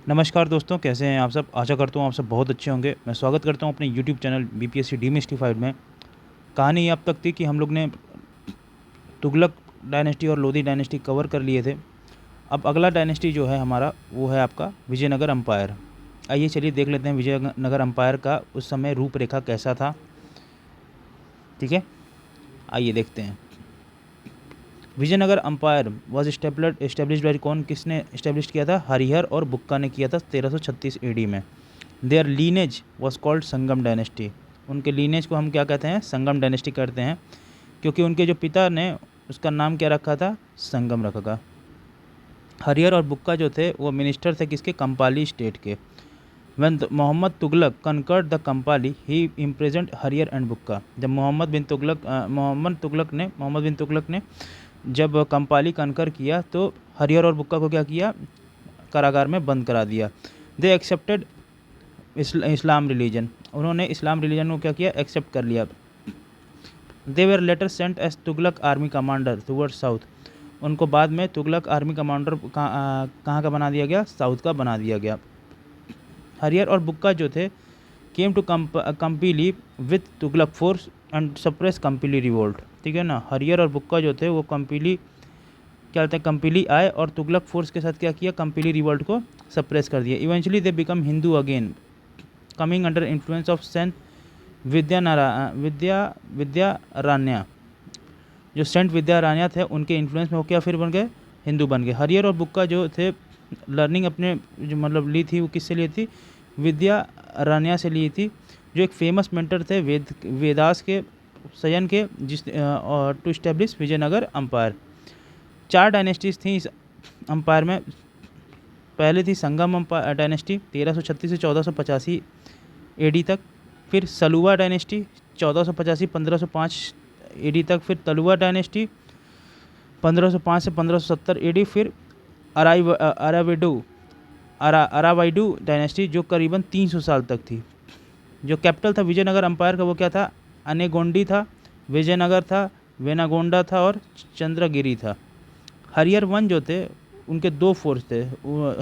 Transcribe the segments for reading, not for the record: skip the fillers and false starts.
नमस्कार दोस्तों, कैसे हैं आप सब। आशा करता हूँ आप सब बहुत अच्छे होंगे। मैं स्वागत करता हूँ अपने यूट्यूब चैनल बीपीएससी डीमिस्टिफाइड में। कहानी अब तक थी कि हम लोग ने तुगलक डायनेस्टी और लोधी डायनेस्टी कवर कर लिए थे। अब अगला डायनेस्टी जो है हमारा वो है आपका विजयनगर अम्पायर। आइए चलिए देख लेते हैं विजयनगर अम्पायर का उस समय रूपरेखा कैसा था। ठीक है, आइए देखते हैं। Vijayanagar empire was established by कौन, किसने इस्टेब्लिश किया था? हरिहर और बुक्का ने किया था 1336 एडी में। Their lineage was called Sangam dynasty. उनके लीनेज को हम क्या कहते हैं? संगम डायनेस्टी करते हैं, क्योंकि उनके जो पिता ने उसका नाम क्या रखा था? संगम रखा था। हरिहर और बुक्का जो थे वो मिनिस्टर थे किसके? कंपाली स्टेट के। When Mohammad Tughlaq conquered the Kampili he imprisoned Harihara and Bukka. जब मोहम्मद बिन तुगलक ने जब कंपाली कनकर किया तो हरियर और बुक्का को क्या किया? कारागार में बंद करा दिया। They accepted Islam religion. उन्होंने इस्लाम रिलीजन को क्या किया? एक्सेप्ट कर लिया। They were later sent as Tughlaq army commander toward south. उनको बाद में तुगलक आर्मी कमांडर कहाँ का बना दिया गया? साउथ का बना दिया गया। हरियर और बुक्का जो थे came to Kampili with Tughlaq force and suppress Kampili revolt. ठीक है ना, हरियर और बुक्का जो थे वो कंपीली क्या कहते हैं? कंपीली आए और तुगलक फोर्स के साथ क्या किया? कंपीली रिवोल्ट को सप्रेस कर दिया। Eventually they become Hindu again, coming under influence of saint Vidyaranya. जो सेंट विद्यारण्य थे उनके इन्फ्लुएंस में वो क्या फिर बन गए? हिंदू बन गए। हरियर और बुक्का जो थे लर्निंग अपने जो मतलब ली थी वो किससे ली थी? विद्यारण्य से ली थी, जो एक फेमस मेंटर थे वेदास के सयन के, जिस to establish Vijayanagar empire. 4 dynasties थी इस अम्पायर में। पहले थी संगम डायनेस्टी 1336 से 1485 एडी तक। फिर सलुवा डायनेस्टी 1485-1505 एडी तक। फिर तलुवा डायनेस्टी 1505 से 1570 एडी। फिर अरावाइडू डायनेस्टी जो करीबन 300 साल तक थी। जो कैपिटल था विजयनगर अम्पायर का वो क्या था? अनेगोंडी था, विजयनगर था, वेनागोंडा था और चंद्रगिरी था। हरियर वन जो थे उनके 2 फोर्स थे।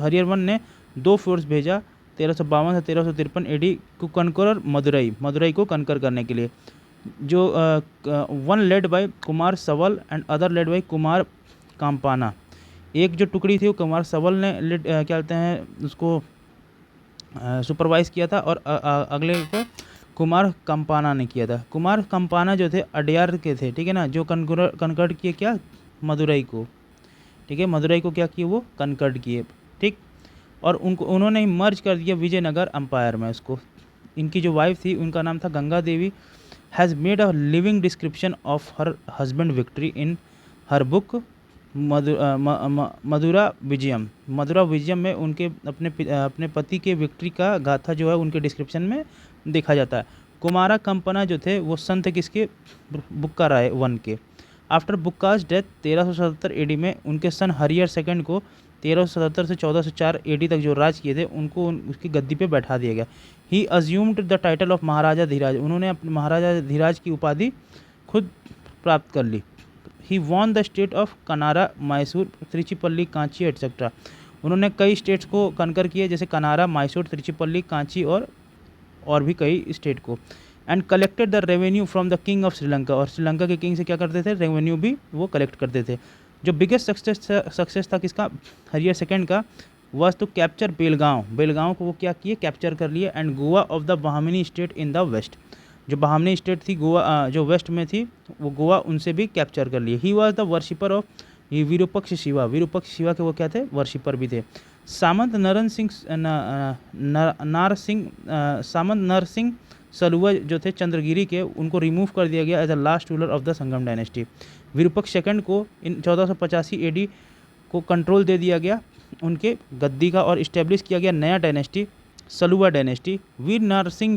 हरियर वन ने 2 फोर्स भेजा 1352 से 1353 एडी को कनकर मदुरई को कनकर करने के लिए। जो one led by Kumara Saval and other led by Kumara Kampana. एक जो टुकड़ी थी वो कुमार सवल ने क्या कहते हैं उसको सुपरवाइज किया था, और अगले को कुमार कंपाना ने किया था। कुमार कंपाना जो थे अडयार के थे, ठीक है ना, जो कनकर्ड किए क्या? मदुरई को। ठीक है, मदुरई को क्या किए? वो कनकर्ड किए। ठीक, और उन्होंने मर्ज कर दिया विजयनगर अम्पायर में उसको। इनकी जो वाइफ थी उनका नाम था Ganga Devi. Has made a living description of her husband victory in her book Madhura Vijayam में उनके अपने पति के विक्ट्री का गाथा जो है उनके डिस्क्रिप्शन में देखा जाता है। कुमारा कंपना जो थे वो सन थे किसके? बुक्का राय वन के। आफ्टर बुक्काज डेथ 1377 एडी में उनके सन हरियर सेकंड को 1377 से 1404 एडी तक जो राज किए थे उनको उसकी गद्दी पे बैठा दिया गया। He assumed the title of Maharaja Dhiraj. उन्होंने अपने महाराजा धीराज की उपाधि खुद प्राप्त कर ली। He won the state of Kanara, Mysore, Trichipalli, Kanchi etcetera. उन्होंने कई स्टेट्स को कनकर किए, जैसे कनारा, मैसूर, त्रिचिपल्ली, कांची और भी कई स्टेट को। And collected the revenue from the king of Sri Lanka. और श्रीलंका के किंग से क्या करते थे? रेवेन्यू भी वो कलेक्ट करते थे। जो बिगेस्ट सक्सेस था किसका? हरियर सेकंड का, वॉज टू कैप्चर बेलगांव को वो क्या किए? कैप्चर कर लिए। And Goa of the Bahmani state in the west. जो बहामनी स्टेट थी गोवा जो वेस्ट में थी, वो गोवा उनसे भी कैप्चर कर लिए। He was the worshipper of Virupaksha Shiva के वो क्या थे? वर्शिपर भी थे। सामंत नरसिंह सलुवा जो थे चंद्रगिरी के, उनको रिमूव कर दिया गया as a last ruler of the Sangam dynasty. Virupaksha second को इन 1485 एडी को कंट्रोल दे दिया गया उनके गद्दी का, और इस्टेब्लिश किया गया नया डायनेस्टी, सलुवा डायनेस्टी। वीर नरसिंह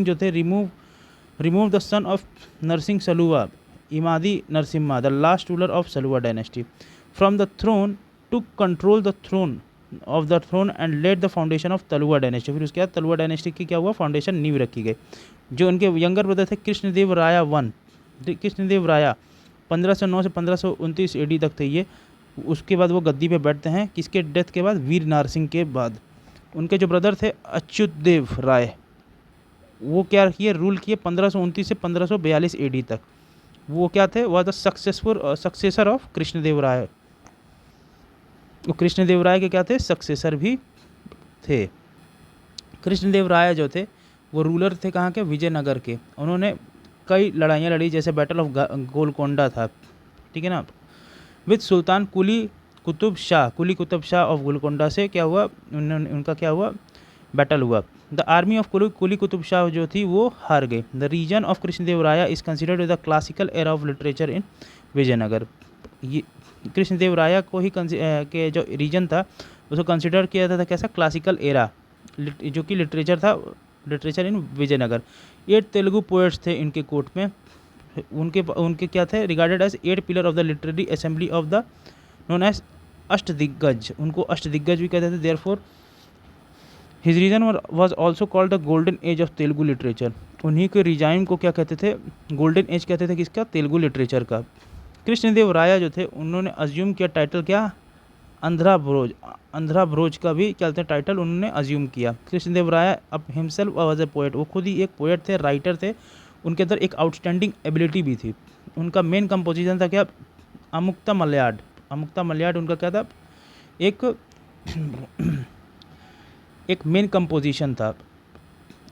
जो थे remove the son of Narasimha Saluva, Immadi Narasimha, the last ruler of Saluva dynasty, from the throne to control the throne and laid the foundation of Tuluva dynasty. फिर उसके बाद तलुवा डायनेस्टी की क्या हुआ? फाउंडेशन नींव रखी गई। जो उनके यंगर ब्रदर थे कृष्णदेव राया 1509 से 1529 एडी तक थे ये। उसके बाद वो गद्दी पे बैठते हैं किसके डेथ के बाद, वीर नारसिंह के बाद। उनके जो ब्रदर थे अच्युत देव राय, वो क्या किए, रूल किए 1529 से 1542 एडी तक। वो क्या थे, वह the successor of Krishnadeva Raya. वो कृष्णदेव राय के क्या थे, सक्सेसर भी थे। कृष्णदेव राय जो थे वो रूलर थे कहाँ के, विजयनगर के। उन्होंने कई लड़ाइयाँ लड़ी, जैसे बैटल ऑफ गोलकोंडा था, ठीक है ना, विद सुल्तान कुली कुतुब शाह ऑफ गोलकोंडा से क्या हुआ, उनका क्या हुआ, बैटल हुआ। The army of Quli Qutub Shah जो थी वो हार गई। The reign of Krishnadeva Raya is considered the classical era of literature in Vijayanagar. ये कृष्णदेव राय को ही के जो रीजन था उसको कंसिडर किया जाता था कैसा, क्लासिकल एरा, जो कि literature in Vijayanagar. 8 Telugu poets थे इनके कोर्ट में। उनके क्या थे, regarded as 8 pillar of the literary assembly of the known as Ashtadiggaja. उनको अष्टदिग्गज भी कहते थे। Therefore his reign was also called the golden age of Telugu literature. उन्हीं के रिजाइम को क्या कहते थे, गोल्डन एज कहते थे, किसका, तेलुगु लिटरेचर का। कृष्णदेव राय जो थे उन्होंने अज्यूम किया टाइटल क्या, अंध्रा भोज का भी क्या कहते हैं टाइटल उन्होंने अज्यूम किया। कृष्णदेव राय अब हिमसेल्फ वाज ए पोएट, वो खुद ही एक पोएट थे, राइटर थे। उनके अंदर एक आउटस्टैंडिंग एबिलिटी भी थी। उनका मेन कंपोजिशन था क्या, अमुक्ता मलयाड उनका क्या था, एक मेन कंपोजिशन था।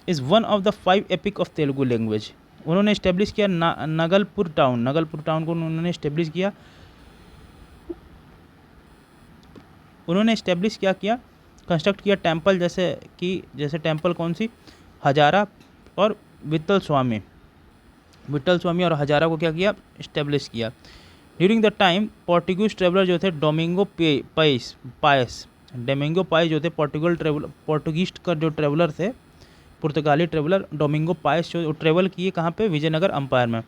Is one of the 5 epic of Telugu language. उन्होंने इस्टेब्लिश किया नगलपुर टाउन को उन्होंने इस्टेब्लिश किया। उन्होंने इस्टेब्लिश क्या किया, कंस्ट्रक्ट किया टेम्पल, जैसे टेम्पल कौन सी, हजारा और विट्ठल स्वामी और हजारा को क्या किया, इस्टेब्लिश किया। During the time Portuguese traveller जो थे डोमिंगो पाइस जो थे पोर्टुगीज का जो ट्रेवलर थे, पुर्तगाली ट्रेवलर डोमिंगो पाइस जो ट्रेवल किए कहाँ पे, विजयनगर अम्पायर में।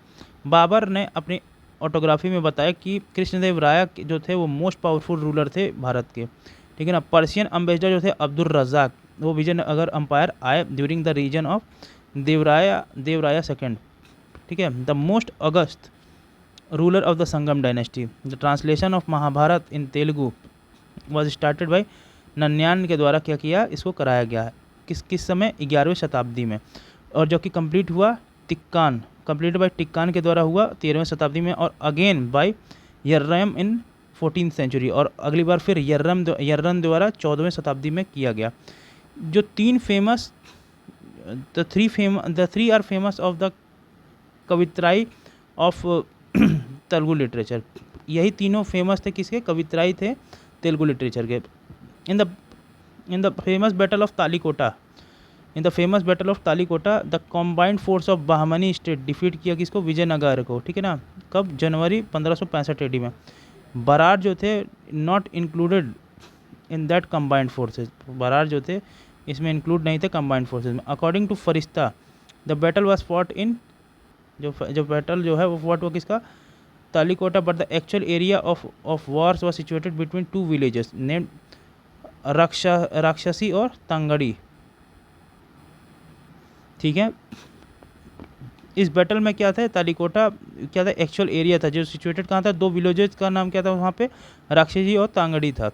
बाबर ने अपनी ऑटोग्राफी में बताया कि कृष्णदेव राय जो थे वो मोस्ट पावरफुल रूलर थे भारत के, ठीक है ना। पर्शियन अम्बेसडर जो थे अब्दुल रज़ाक, वो विजयनगर अम्पायर आए during the reign of Devaraya second, ठीक है। The most august ruler of the Sangam dynasty. The translation of Mahabharata in Telugu was started by Nannaya के द्वारा क्या किया, इसको कराया गया है। किस समय, 11वीं शताब्दी में, और जो कि कंप्लीट हुआ कंप्लीटेड बाई टिक्कान के द्वारा हुआ 13वीं शताब्दी में, और again by Errana in 14th century, और अगली बार फिर यर्रन द्वारा 14वीं शताब्दी में किया गया। जो the three are famous of the Kavitraya of Telugu literature. यही तीनों फेमस थे, किसके, कवित्राई थे तेलुगु लिटरेचर के। In the famous battle of Talikota the combined force of Bahmani state defeat किया किसको, विजयनगर को, ठीक है ना। कब, जनवरी 1565 एडी में। बरार जो थे not included in that combined forces, Berar जो थे इसमें इंक्लूड नहीं थे कम्बाइंड फोर्सेज में। According to Ferishta the battle was fought in, जो बैटल जो है वो फॉट हुआ किसका, Talikota, but the actual area of wars was situated between 2 villages named Rakshasi और तंगड़ी, ठीक है। इस बैटल में क्या था, तालीकोटा क्या था, एक्चुअल एरिया था जो सिचुएटेड कहाँ था, 2 विलेजेस का नाम क्या था वहाँ पे, राक्षसी और तांगड़ी था।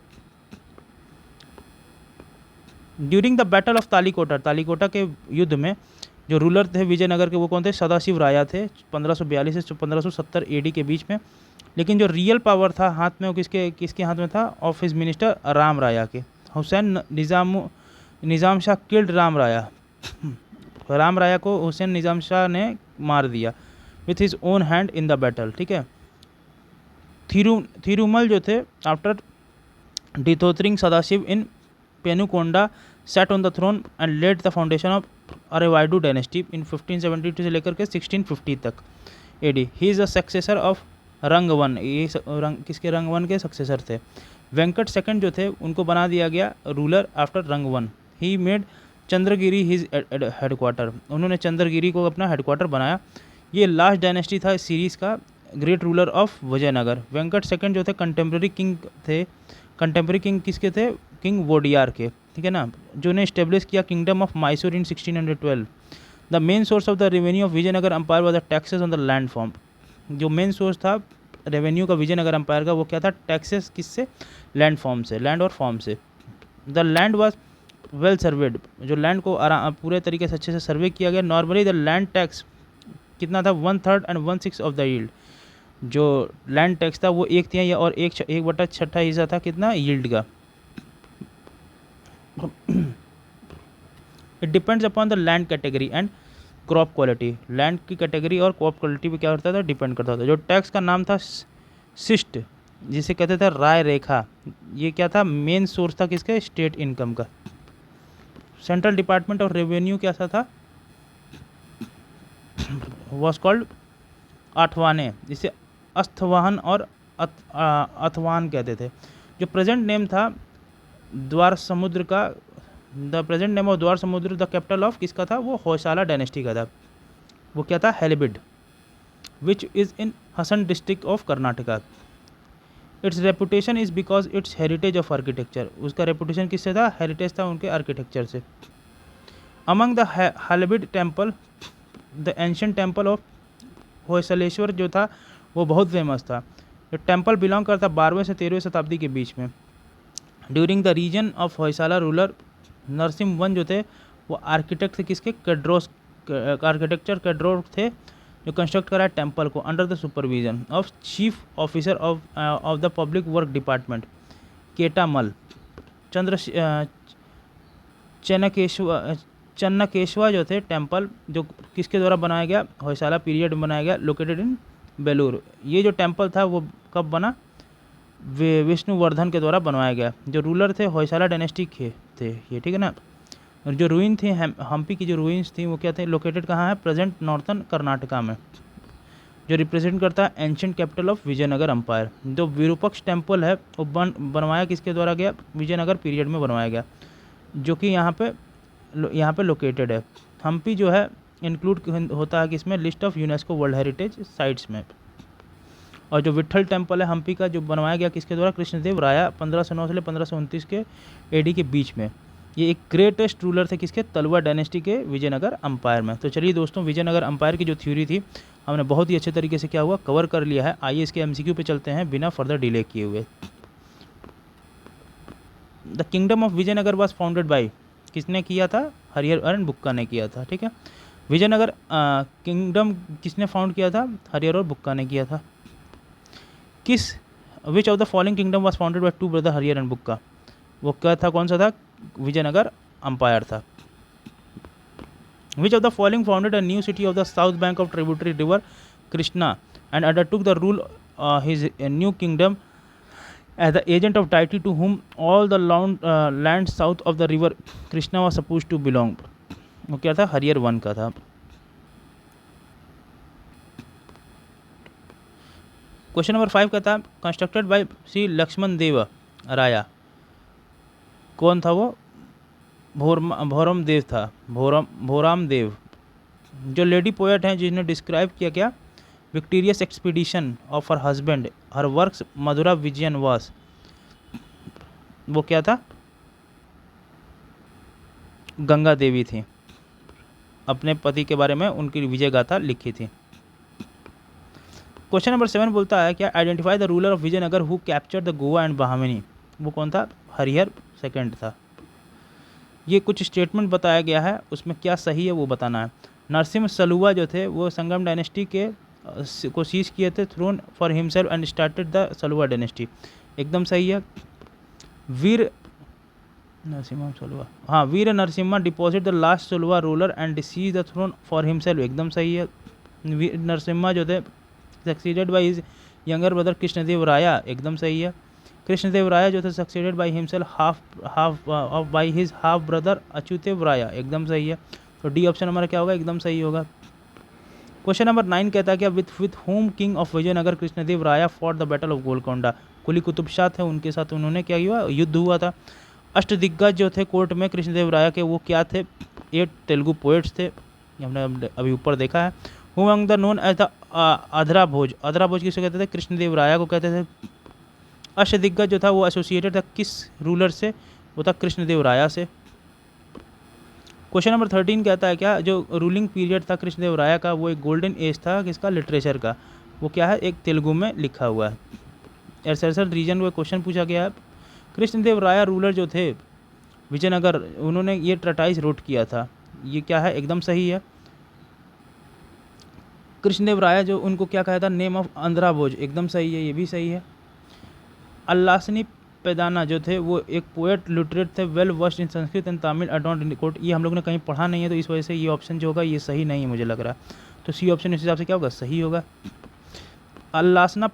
During the battle of Talikota के युद्ध में जो रूलर थे विजयनगर के वो कौन थे, सदाशिव राया थे, 1542 से 1570 एडी के बीच में। लेकिन जो रियल पावर था हाथ में वो किसके हाथ में था, of his minister Rama Raya के। हुसैन निज़ाम शाह किल्ड राम राया को हुसैन निज़ाम शाह ने मार दिया with his own hand in the battle, ठीक है। थिरुमल जो थे after dethroning Sadashiva in Penukonda sat on the throne and laid the foundation of Aravidu dynasty in 1572 से लेकर के 1650 तक AD. He is the successor of Ranga one, ये किसके, रंगवन के सक्सेसर थे। वेंकट सेकंड जो थे उनको बना दिया गया ruler after Ranga one. He made Chandragiri his headquarters, उन्होंने चंद्रगिरी को अपना हेडक्वार्टर बनाया। ये लास्ट डायनेस्टी था इस सीरीज़ का, great ruler of Vijayanagar. Venkata second जो थे कंटेम्प्रेरी किंग किसके थे, किंग वोडियार के, ठीक है ना, जो ने इस्टेब्लिश किया kingdom of Mysore in 1612। The main source of the revenue of Vijayanagar empire was the taxes on the land farm. जो मेन सोर्स था रेवेन्यू का विजयनगर अंपायर का वो क्या था, टैक्सेस किससे, लैंड फॉर्म से, लैंड और फॉर्म से। The land was well surveyed, जो लैंड को पूरे तरीके से अच्छे से सर्वे किया गया। नॉर्मली द लैंड टैक्स कितना था, 1/3 एंड 1/6 ऑफ द यील्ड। जो लैंड टैक्स था वो 1/3 और 1/6 हिस्सा था कितना, यील्ड का। It depends upon the land category and crop quality, land की कैटेगरी और क्रॉप क्वालिटी पे क्या करता था, डिपेंड करता था। जो टैक्स का नाम था शिष्ट, जिसे कहते थे राय रेखा, ये क्या था, मेन सोर्स था किसका, स्टेट इनकम का। सेंट्रल डिपार्टमेंट ऑफ रेवेन्यू कैसा था, वॉज कॉल्ड आठवाने, जिसे अस्थवाहन और अथवान कहते थे। जो प्रेजेंट नेम था द्वार समुद्र का, द प्रेजेंट नेम ऑफ द्वार समुद्र, द कैपिटल ऑफ किसका था, वो होयसाला डायनेस्टी का था। वो क्या था, Halebidu, which is in Hassan district of Karnataka. Its reputation is because its heritage of architecture, उसका रेपुटेशन किससे था, हेरिटेज था उनके आर्किटेक्चर से। Among the Halebidu temple, the ancient temple of Hoysaleswara जो था वो बहुत फेमस था। जो टेम्पल बिलोंग करता 12वीं से 13वीं शताब्दी के बीच में। During the reign of Hoysala ruler Narasimha one जो थे वो आर्किटेक्ट थे किसके, कैड्रोस, आर्किटेक्चर कैड्रोस थे, जो कंस्ट्रक्ट करा टेम्पल को under the supervision of chief officer of the public work department Ketamala Chandra Chennakeshava जो थे टेम्पल, जो किसके द्वारा बनाया गया, होयसाला पीरियड में बनाया गया, लोकेटेड इन बेलूर। ये जो टेम्पल था वो कब बना, विष्णुवर्धन के द्वारा बनवाया गया। जो रूलर थे होयसाला डायनेस्टी के थे ये, ठीक है ना। और जो रूइन थी हम्पी की जो रूइंस थी वो क्या थे, लोकेटेड कहाँ है, प्रेजेंट नॉर्थन कर्नाटका में। जो रिप्रेजेंट करता है ancient capital of Vijayanagar empire. जो विरूपक्ष टेम्पल है वो बनवाया किसके द्वारा गया, विजयनगर पीरियड में बनवाया गया, जो कि यहाँ पे लोकेटेड है। हम्पी जो है इंक्लूड होता है किसमें, list of UNESCO world heritage sites में। और जो विट्ठल टेम्पल है हम्पी का, जो बनवाया गया किसके द्वारा, कृष्णदेव राया 1509 से 1529 के एडी के बीच में। ये एक ग्रेटेस्ट रूलर थे किसके, तलवा डायनेस्टी के विजयनगर अंपायर में। तो चलिए दोस्तों, विजयनगर अंपायर की जो थ्योरी थी हमने बहुत ही अच्छे तरीके से क्या हुआ, कवर कर लिया है। आइए इसके एमसीक्यू पे चलते हैं बिना फर्दर डिले किए हुए। The kingdom of Vijayanagar was founded by, किसने किया था, हरिहर एंड बुक्का ने किया था, ठीक है। विजयनगर किंगडम किसने फाउंड किया था, हरिहर और बुक्का ने किया था। Which of the following kingdom was founded by two brother Harihara and Bukka, वो क्या था, कौन सा था, विजयनगर अंपायर था। Which of the following founded a new city of the south bank of tributary river Krishna and undertook the rule his new kingdom as the agent of deity to whom all the land south of the river Krishna was supposed to belong। वो क्या था, Harihar one का था। Question number 5 का था, constructed by Shri Lakshman देव राया, कौन था वो, भोरम देव था, भोराम देव। जो लेडी पोएट हैं जिन्हें डिस्क्राइब किया क्या, victorious expedition of her husband, her works Madhura Vijayam was, वो क्या था, गंगा देवी थी। अपने पति के बारे में उनकी विजय गाथा लिखी थी। क्वेश्चन नंबर 7 बोलता है क्या, identify the ruler of Vijayanagar who capture the Goa and Bahmani, वो कौन था, हरिहर सेकंड था। ये कुछ स्टेटमेंट बताया गया है, उसमें क्या सही है वो बताना है। नरसिम्हा सलुवा जो थे वो संगम डायनेस्टी के को सीज किए थे, throne for himself and started the Saluva dynasty, एकदम सही है। Vira Narasimha deposit the last Saluva ruler and seize the throne for himself, एकदम सही है। वीर नरसिम्हा जो थे succeeded by his younger brother Krishnadeva Raya, एकदम सही है। कृष्णदेव राया जो थे succeeded by himself half by his half brother Achyutadeva Raya, एकदम सही है। तो डी ऑप्शन हमारा क्या होगा, एकदम सही होगा। क्वेश्चन नंबर 9 कहता है कि with home king of Vijayanagar Krishnadeva Raya for the battle of Golconda, Quli Qutub Shah थे उनके साथ उन्होंने क्या हुआ, युद्ध हुआ था। अष्टदिग्गज जो थे कोर्ट में कृष्णदेव राया के, वो क्या थे, 8 तेलुगु पोएट्स थे, हमने अभी ऊपर देखा है। Who among the known as the Andhra Bhoja, Andhra Bhoja किसे कहते थे, कृष्णदेव राया को कहते थे। अष्टदिग्गज जो था वो एसोसिएटेड था किस रूलर से, वो था कृष्णदेव राया से। क्वेश्चन नंबर 13 कहता है क्या, जो रूलिंग पीरियड था कृष्णदेव राया का वो एक गोल्डन एज था किसका, लिटरेचर का। वो क्या है, एक तेलुगु में लिखा हुआ है। एरसरसल रीजन में क्वेश्चन पूछा गया है। कृष्णदेव राय रूलर जो थे विजयनगर, उन्होंने ये ट्रेटाइज रोट किया था, ये क्या है, एकदम सही है। कृष्णदेव राय जो उनको क्या कहा था, नेम ऑफ आंध्रा भोज, एकदम सही है, ये भी सही है। अल्लासनी पैदाना जो थे वो एक पोएट लिटरेट थे, well versed in Sanskrit and Tamil, adorned in court. ये हम लोग ने कहीं पढ़ा नहीं है, तो इस वजह से ये ऑप्शन जो होगा ये सही नहीं है मुझे लग रहा है। तो सी ऑप्शन इस हिसाब से क्या होगा, सही होगा। अल्लासना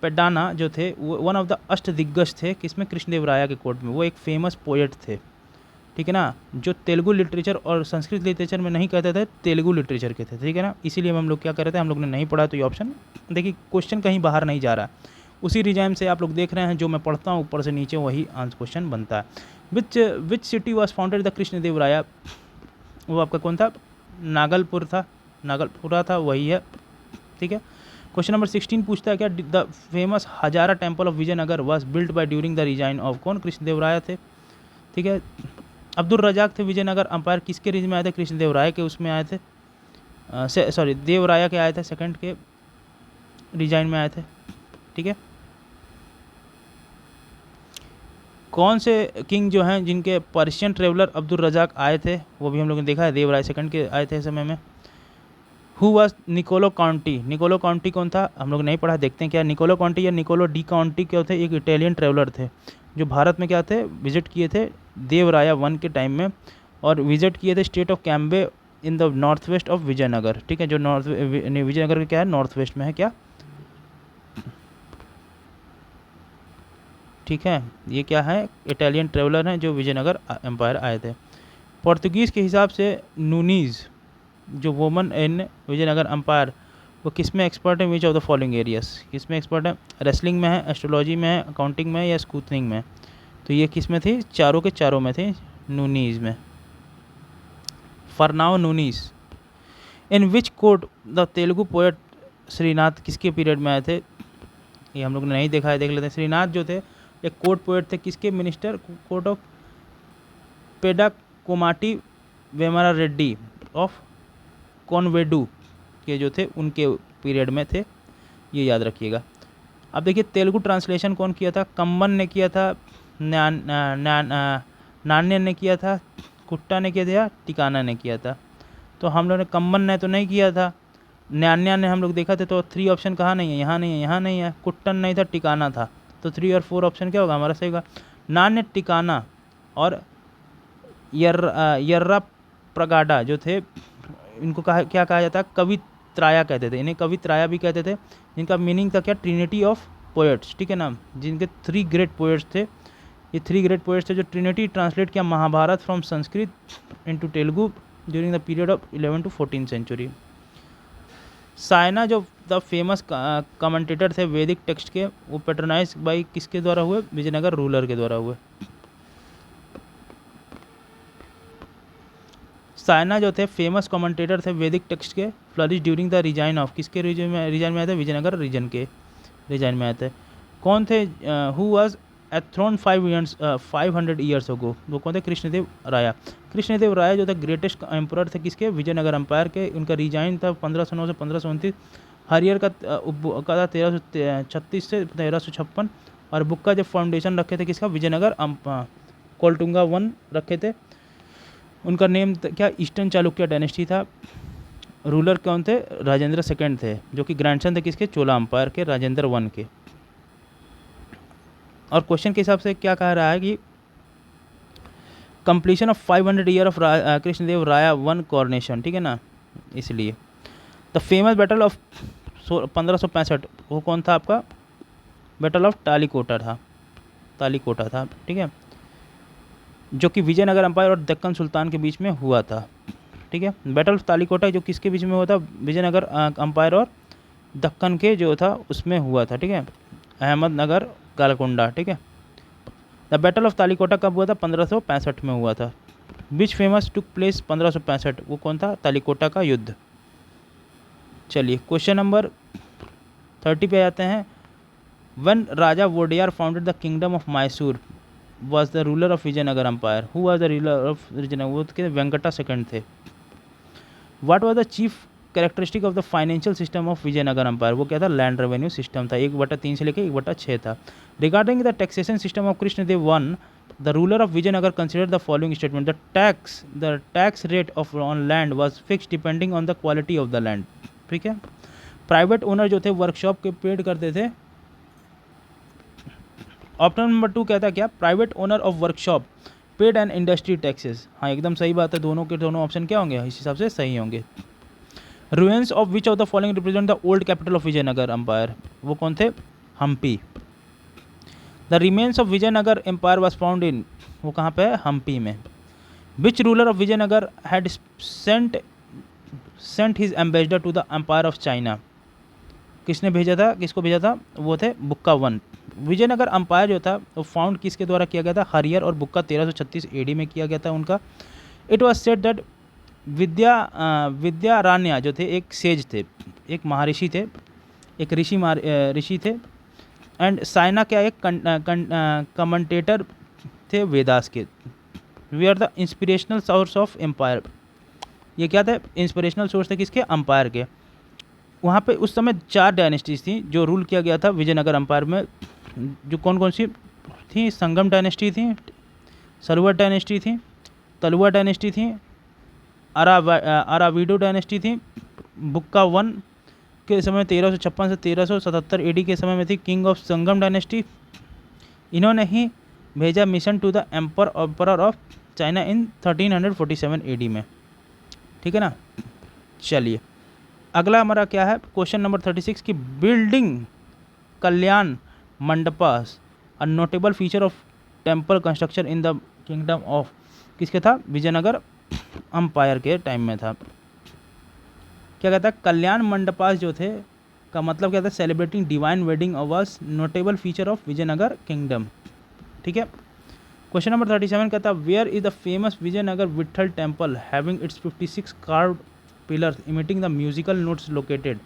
पेडाना जो थे वो वन ऑफ द अष्ट दिग्गज थे किसमें, कृष्णदेव राय के कोर्ट में। वो एक फेमस पोएट थे, ठीक है ना, जो तेलुगु लिटरेचर और संस्कृत लिटरेचर में नहीं कहते थे, तेलुगु लिटरेचर के थे, ठीक है ना। इसीलिए हम लोग क्या कर रहे थे, हम लोग ने नहीं पढ़ा। तो ये ऑप्शन देखिए, क्वेश्चन कहीं बाहर नहीं जा रहा, उसी रिजाइम से आप लोग देख रहे हैं, जो मैं पढ़ता हूँ ऊपर से नीचे वही आंसर क्वेश्चन बनता है। Which city was founded the Krishnadeva Raya, वो आपका कौन था, नागलपुर था, नागलपुरा था, वही है, ठीक है। क्वेश्चन नंबर 16 पूछता है क्या, the famous Hazara temple of Vijayanagar was built by during the reign of, कौन, कृष्णदेव राय थे, ठीक है। अब्दुल रजाक थे विजयनगर अंपायर, किसके रीज में आए थे, कृष्णदेव राय के उसमें आए थे, सॉरी देव राय के आए थे, सेकंड के रिजाइन में आए थे, ठीक है। कौन से किंग जो हैं जिनके पर्शियन ट्रेवलर अब्दुल रजाक आए थे, वो भी हम लोगों ने देखा है, देव राय सेकंड के आए थे समय में। Who was Niccolo Conti, Niccolo Conti कौन था, हम लोग नहीं पढ़ा, देखते हैं क्या। निकोलो काउंटी या निकोलो डी काउंटी क्या थे, एक इटालियन ट्रेवलर थे जो भारत में क्या थे, विजिट किए थे देव राय वन के टाइम में, और विजिट किए थे state of Cambay in the north west of Vijayanagar, ठीक है, जो नॉर्थ विजयनगर का क्या है, नॉर्थ वेस्ट में है क्या, ठीक है। ये क्या है, इटालियन ट्रेवलर हैं जो विजयनगर एम्पायर आए थे। पोर्तुगीज़ के हिसाब से नूनीज़ जो वोमन इन विजयनगर एम्पायर, वो किस में एक्सपर्ट है, विच ऑफ द फॉलोइंग एरियाज, किस में एक्सपर्ट है, रेसलिंग में है, एस्ट्रोलॉजी में है, अकाउंटिंग में है, या स्कूथनिंग में। तो ये किस में थी, चारों के चारों में थे, नूनीज़ में। Fernao Nuniz. In which court the Telugu poet Srinath किसके पीरियड में आए थे, ये हम लोग ने नहीं देखा है, देख लेते हैं। श्रीनाथ जो थे एक कोर्ट पोएट थे, किसके, minister, court of Peda Komati Vema Reddy of Kondaveedu के जो थे उनके पीरियड में थे, ये याद रखिएगा। अब देखिए तेलुगु ट्रांसलेशन कौन किया था, कम्बन ने किया था, नान्य ने किया था, कुट्टा ने किया था, या टिकाना ने किया था। तो हम लोग ने, कम्बन ने तो नहीं किया था, न्यान्या ने हम लोग देखा थे, तो 3 ऑप्शन कहाँ नहीं है, यहाँ नहीं है, यहाँ नहीं है, कुट्टन नहीं था, टिकाना था, तो 3 और 4 ऑप्शन क्या होगा हमारा, सही होगा। नान्य, टिकाना और यर्रा प्रगाडा जो थे, इनको क्या कहा जाता है, कवि त्राया कहते थे, इन्हें कवि त्राया भी कहते थे, जिनका मीनिंग था क्या, ट्रिनिटी ऑफ पोएट्स, ठीक है ना, जिनके 3 ग्रेट पोएट्स थे। ये 3 ग्रेट पोएट्स थे जो ट्रिनिटी ट्रांसलेट किया Mahabharata from Sanskrit into Telugu during the period of 11 to 14 century. Sayana जो द फेमस कमेंटेटर थे वैदिक टेक्स्ट के, वो पैट्रोनाइज बाई किसके द्वारा हुए, विजयनगर रूलर के द्वारा हुए। सायना जो थे फेमस कमेंटेटर थे वैदिक टेक्स्ट के, flourish during the reign of, किसके रीजन में आए थे, विजयनगर रीजन के रिजाइन में आए थे। कौन थे, हु वाज एथ्रोन 500 ईयर्स अगो, वो कौन थे, कृष्णदेव राय। कृष्णदेव राय जो थे ग्रेटेस्ट एम्परर थे किसके, विजयनगर एम्पायर के। उनका रिजाइन था 1509 से 1529। हरियर का था 1336 से 1356, और बुक का जब फाउंडेशन रखे थे किसका, विजयनगर कोलटुंगा 1 रखे थे। उनका नेम क्या, ईस्टर्न चालुक्य डायनेस्टी था। रूलर कौन थे, राजेंद्र सेकंड थे, जो कि ग्रैंडसन थे किसके, चोला अंपायर के, राजेंद्र 1 के। और क्वेश्चन के हिसाब से क्या कह रहा है कि completion of 500 year of Krishnadeva Raya 1 coronation, ठीक है ना, इसलिए। द फेमस बैटल ऑफ 1565 वो कौन था आपका, बैटल ऑफ तालीकोटा था, ठीक है, जो कि विजयनगर एम्पायर और दक्कन सुल्तान के बीच में हुआ था, ठीक है। बैटल ऑफ तालीकोटा जो किसके बीच में हुआ था, विजयनगर एम्पायर और दक्कन के जो था उसमें हुआ था, ठीक है, अहमदनगर गालकोंडा, ठीक है। द बैटल ऑफ तालीकोटा कब हुआ था, 1565 में हुआ था। विच फेमस टुक प्लेस 1565, वो कौन था, तालीकोटा का युद्ध। चलिए क्वेश्चन नंबर 30 पे आते हैं। One Raja Wodeyar founded the kingdom of Mysore was the ruler of Vijayanagara empire, who was the ruler of Vijayanagara, वो वेंकटा सेकंड थे। What was the chief characteristic of the financial system of Vijayanagar empire, वो क्या था, लैंड रेवेन्यू सिस्टम था, 1/3 से लेकर 1/6 था। Regarding the taxation system of Krishnadeva one, the ruler of Vijayanagara consider the following statement, the tax rate of on land was fixed depending on the quality of the land. ठीक है, private owner जो थे workshop के paid करते थे। Option number 2 कहता क्या, private owner of workshop paid and industry taxes. हाँ एकदम सही बात है, दोनों के दोनों ऑप्शन क्या होंगे, इस हिसाब से सही होंगे। Ruins of which of the following represent the old capital of Vijayanagar empire, वो कौन थे, Hampi. The remains of Vijayanagara empire was found in, वो कहाँ पे है, हम्पी में। Which ruler of Vijayanagara had sent his ambassador to the empire of China, किसने भेजा था, किसको भेजा था, वो थे बुक्का वन। विजयनगर अंपायर जो था वो फाउंड किसके द्वारा किया गया था, हरियर और बुक्का 1336 एडी में किया गया था उनका। It was said that Vidyaranya जो थे एक सेज थे, एक महर्षि थे, एक ऋषि थे, एंड साइना क्या एक कमेंटेटर थे वेदास के। We are the inspirational source of empire, ये क्या थे, इंस्पिरेशनल सोर्स थे किसके, अंपायर के। वहाँ पे उस समय 4 डायनेस्टीज थी जो रूल किया गया था विजयनगर अंपायर में, जो कौन कौन सी थी, संगम डायनेस्टी थी, सलुवा डायनेस्टी थी, तलुवा डायनेस्टी थी, अराविडो डायनेस्टी थी। बुक्का वन के समय 1356 से 1377 एडी के समय में थी किंग ऑफ संगम डायनेस्टी। इन्होंने ही भेजा mission to the emperor of China in 1347 AD में। ठीक है ना, चलिए अगला हमारा क्या है, क्वेश्चन नंबर 36 की building Kalyan mandapas a notable feature of temple construction in the kingdom of, किसके था, विजयनगर अंपायर के टाइम में था। क्या कहता है, कल्याण मंडपास जो थे का मतलब क्या था, celebrating divine wedding was notable feature of Vijayanagara kingdom. ठीक है, क्वेश्चन नंबर 37 कहता है, where is the famous Vijayanagara Vitthala temple having its 56 carved pillars emitting the musical notes located,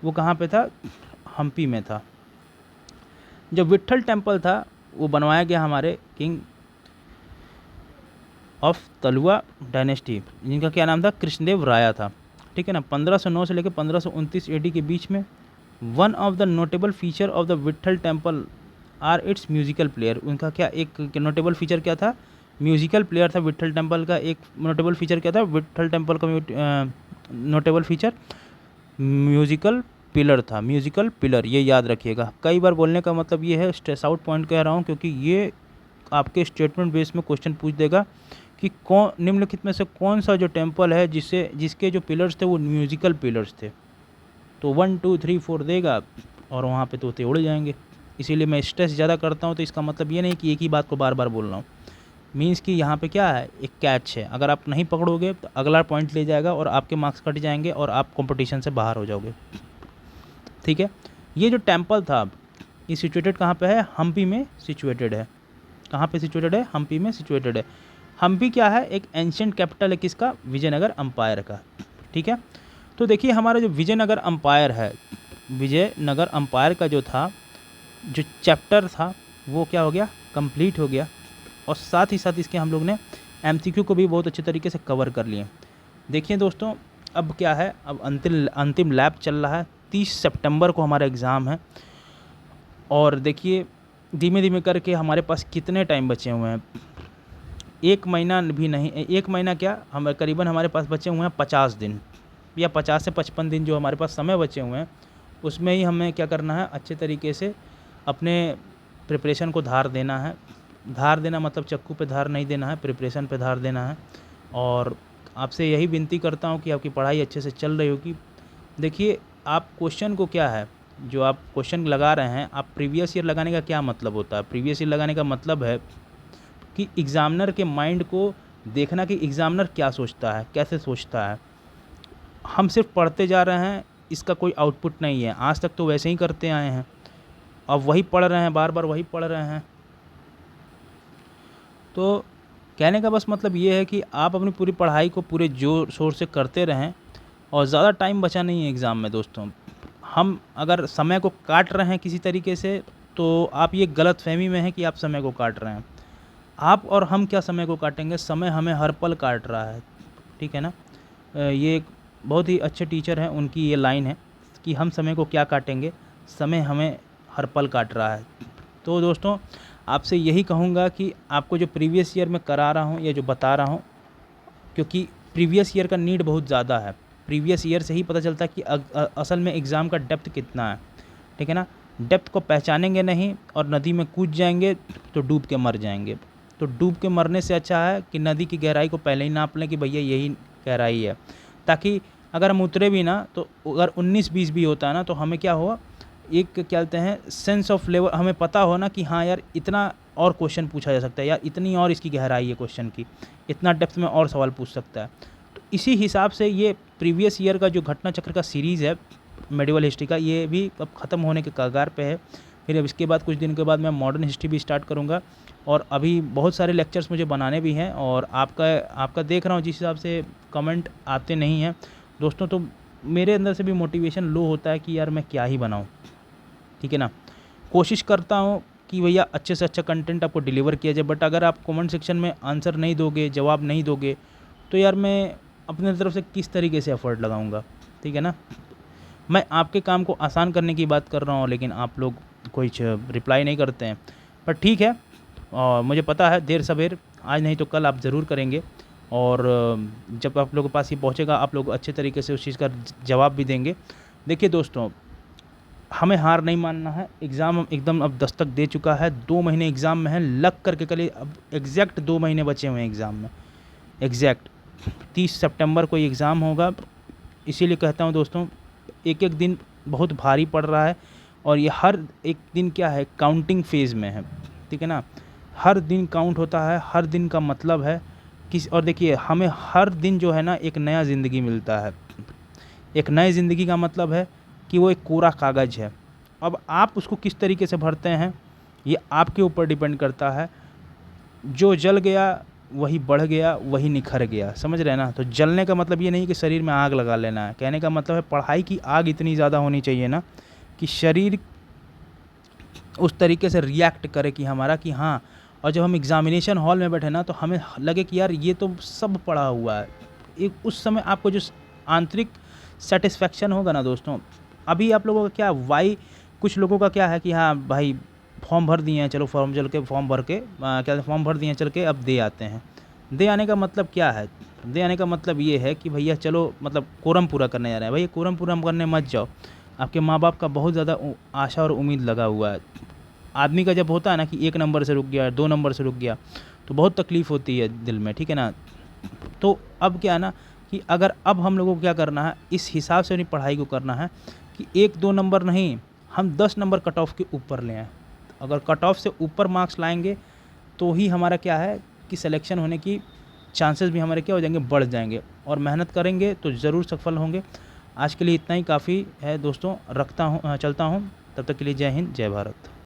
वो कहाँ पे था, हम्पी में था। जो विट्ठल टेम्पल था वो बनवाया गया हमारे किंग ऑफ तलुआ डायनेस्टी, जिनका क्या नाम था, कृष्णदेव राया था। ठीक है ना, 1509 से लेकर 1529 एडी के बीच में। One of the notable feature of the Vitthala temple are its musical pillar, उनका क्या एक नोटेबल फीचर क्या था, म्यूजिकल प्लेयर था। विट्ठल टेम्पल का एक नोटेबल फीचर क्या था, विट्ठल टेम्पल का नोटेबल फीचर म्यूजिकल पिलर था, म्यूजिकल पिलर, ये याद रखिएगा। कई बार बोलने का मतलब ये है, स्ट्रेस आउट पॉइंट कह रहा हूँ क्योंकि ये आपके स्टेटमेंट बेस में क्वेश्चन पूछ देगा कि कौन निम्नलिखित में से कौन सा जो टेम्पल है जिसके जो पिलर्स थे वो म्यूजिकल पिलर्स थे, तो 1 2 3 4 देगा और वहाँ पे तोते उड़ जाएंगे। इसीलिए मैं स्ट्रेस ज़्यादा करता हूँ, तो इसका मतलब ये नहीं कि एक ही बात को बार बार बोल रहा हूँ। मीन्स कि यहाँ पे क्या है, एक कैच है, अगर आप नहीं पकड़ोगे तो अगला पॉइंट ले जाएगा और आपके मार्क्स कट जाएंगे और आप कंपटीशन से बाहर हो जाओगे। ठीक है, ये जो टेम्पल था ये सिचुएटेड कहाँ पे है, हम्पी में सिचुएटेड है। कहाँ पे सिचुएटेड है, हम्पी में सिचुएटेड है। हम्पी क्या है, एक एंशिएंट कैपिटल है किसका, विजयनगर अंपायर का। ठीक है, तो देखिए हमारा जो विजयनगर अंपायर है, विजयनगर अंपायर का जो था, जो चैप्टर था वो क्या हो गया, कंप्लीट हो गया। और साथ ही साथ इसके हम लोग ने एमसीक्यू को भी बहुत अच्छे तरीके से कवर कर लिए। देखिए दोस्तों, अब क्या है, अब अंतिम लैब चल रहा है, 30 सितंबर को हमारा एग्ज़ाम है। और देखिए धीमे धीमे करके हमारे पास कितने टाइम बचे हुए हैं, 1 महीना भी नहीं, 1 महीना क्या, हम करीबन हमारे पास बचे हुए हैं 50 दिन या 50 से 55 दिन जो हमारे पास समय बचे हुए हैं, उसमें ही हमें क्या करना है, अच्छे तरीके से अपने प्रिपरेशन को धार देना है। धार देना मतलब चक्कू पे धार नहीं देना है, प्रिपरेशन पे धार देना है। और आपसे यही विनती करता हूँ कि आपकी पढ़ाई अच्छे से चल रही होगी। देखिए आप क्वेश्चन को क्या है, जो आप क्वेश्चन लगा रहे हैं, आप प्रीवियस ईयर लगाने का क्या मतलब होता है, प्रीवियस ईयर लगाने का मतलब है कि एग्ज़ामिनर के माइंड को देखना कि एग्ज़ामिनर क्या सोचता है, कैसे सोचता है। हम सिर्फ पढ़ते जा रहे हैं, इसका कोई आउटपुट नहीं है। आज तक तो वैसे ही करते आए हैं, अब वही पढ़ रहे हैं, बार बार वही पढ़ रहे हैं। तो कहने का बस मतलब ये है कि आप अपनी पूरी पढ़ाई को पूरे जोर शोर से करते रहें और ज़्यादा टाइम बचा नहीं है एग्ज़ाम में दोस्तों। हम अगर समय को काट रहे हैं किसी तरीके से, तो आप ये गलत फहमी में है कि आप समय को काट रहे हैं। आप और हम क्या समय को काटेंगे, समय हमें हर पल काट रहा है। ठीक है ना, ये बहुत ही अच्छे टीचर हैं, उनकी ये लाइन है कि हम समय को क्या काटेंगे, समय हमें हर पल काट रहा है। तो दोस्तों आपसे यही कहूँगा कि आपको जो प्रीवियस ईयर में करा रहा हूँ या जो बता रहा हूँ, क्योंकि प्रीवियस ईयर का नीड बहुत ज़्यादा है। प्रीवियस ईयर से ही पता चलता है कि असल में एग्ज़ाम का डेप्थ कितना है, ठीक है ना। डेप्थ को पहचानेंगे नहीं और नदी में कूद जाएंगे तो डूब के मर जाएंगे। तो डूब के मरने से अच्छा है कि नदी की गहराई को पहले ही नाप लें कि भैया यही गहराई है, ताकि अगर हम उतरे भी ना तो अगर 19-20 भी होता है ना तो हमें क्या हुआ, एक क्या कहते हैं सेंस ऑफ लेवल, हमें पता हो ना कि हाँ यार इतना और क्वेश्चन पूछा जा सकता है, यार इतनी और इसकी गहराई है क्वेश्चन की, इतना डेप्थ में और सवाल पूछ सकता है। तो इसी हिसाब से ये प्रीवियस ईयर का जो घटना चक्र का सीरीज़ है मेडिवल हिस्ट्री का, ये भी अब ख़त्म होने के कगार पे है। फिर अब इसके बाद कुछ दिन के बाद मैं मॉडर्न हिस्ट्री भी स्टार्ट करूँगा, और अभी बहुत सारे लेक्चर्स मुझे बनाने भी हैं। और आपका देख रहा हूँ जिस हिसाब से कमेंट आते नहीं हैं दोस्तों, तो मेरे अंदर से भी मोटिवेशन लो होता है कि यार मैं क्या ही बनाऊँ, ठीक है ना। कोशिश करता हूँ कि भैया अच्छे से अच्छा कंटेंट आपको डिलीवर किया जाए, बट अगर आप कमेंट सेक्शन में आंसर नहीं दोगे, जवाब नहीं दोगे, तो यार मैं अपने तरफ से किस तरीके से एफर्ट लगाऊंगा, ठीक है ना। मैं आपके काम को आसान करने की बात कर रहा हूँ, लेकिन आप लोग कुछ रिप्लाई नहीं करते हैं, पर ठीक है। और मुझे पता है देर सवेर आज नहीं तो कल आप ज़रूर करेंगे, और जब आप लोगों के पास ये पहुँचेगा आप लोग अच्छे तरीके से उस चीज़ का जवाब भी देंगे। देखिए दोस्तों, हमें हार नहीं मानना है। एग्ज़ाम एकदम अब दस्तक दे चुका है, 2 महीने एग्ज़ाम में है, लग करके कल अब एग्जैक्ट 2 महीने बचे हुए हैं एग्ज़ाम में। एग्जैक्ट 30 सितंबर को एग्ज़ाम होगा। इसीलिए कहता हूँ दोस्तों, एक एक दिन बहुत भारी पड़ रहा है, और ये हर एक दिन क्या है, काउंटिंग फेज़ में है, ठीक है ना। हर दिन काउंट होता है, हर दिन का मतलब है और देखिए हमें हर दिन जो है ना एक नया ज़िंदगी मिलता है। एक नई ज़िंदगी का मतलब है कि वो एक कोरा कागज़ है। अब आप उसको किस तरीके से भरते हैं ये आपके ऊपर डिपेंड करता है। जो जल गया वही बढ़ गया, वही निखर गया, समझ रहे हैं ना। तो जलने का मतलब ये नहीं कि शरीर में आग लगा लेना है, कहने का मतलब है पढ़ाई की आग इतनी ज़्यादा होनी चाहिए ना कि शरीर उस तरीके से रिएक्ट करे कि हमारा कि हाँ, और जब हम एग्ज़ामिनेशन हॉल में बैठे ना तो हमें लगे कि यार ये तो सब पढ़ा हुआ है। एक उस समय आपको जो आंतरिक सेटिस्फेक्शन होगा ना दोस्तों, अभी आप लोगों का क्या वाई, कुछ लोगों का क्या है कि हाँ भाई फॉर्म भर दिए हैं, चलो फॉर्म भर के क्या फॉर्म भर दिए हैं, चल के अब दे आते हैं। दे आने का मतलब क्या है, दे आने का मतलब ये है कि भैया चलो मतलब कोरम पूरा करने जा रहे हैं। भैया कोरम पूरा करने मत जाओ, आपके माँ बाप का बहुत ज़्यादा आशा और उम्मीद लगा हुआ है। आदमी का जब होता है ना कि 1 नंबर से रुक गया, 2 नंबर से रुक गया, तो बहुत तकलीफ़ होती है दिल में, ठीक है ना। तो अब क्या है ना कि अगर अब हम लोगों को क्या करना है, इस हिसाब से अपनी पढ़ाई को करना है कि 1-2 नंबर नहीं, हम 10 नंबर कट ऑफ के ऊपर ले आएँ। अगर कट ऑफ से ऊपर मार्क्स लाएंगे तो ही हमारा क्या है कि सिलेक्शन होने की चांसेस भी हमारे क्या हो जाएंगे, बढ़ जाएंगे। और मेहनत करेंगे तो ज़रूर सफल होंगे। आज के लिए इतना ही काफ़ी है दोस्तों, रखता हूँ, चलता हूँ। तब तक के लिए जय हिंद, जय भारत।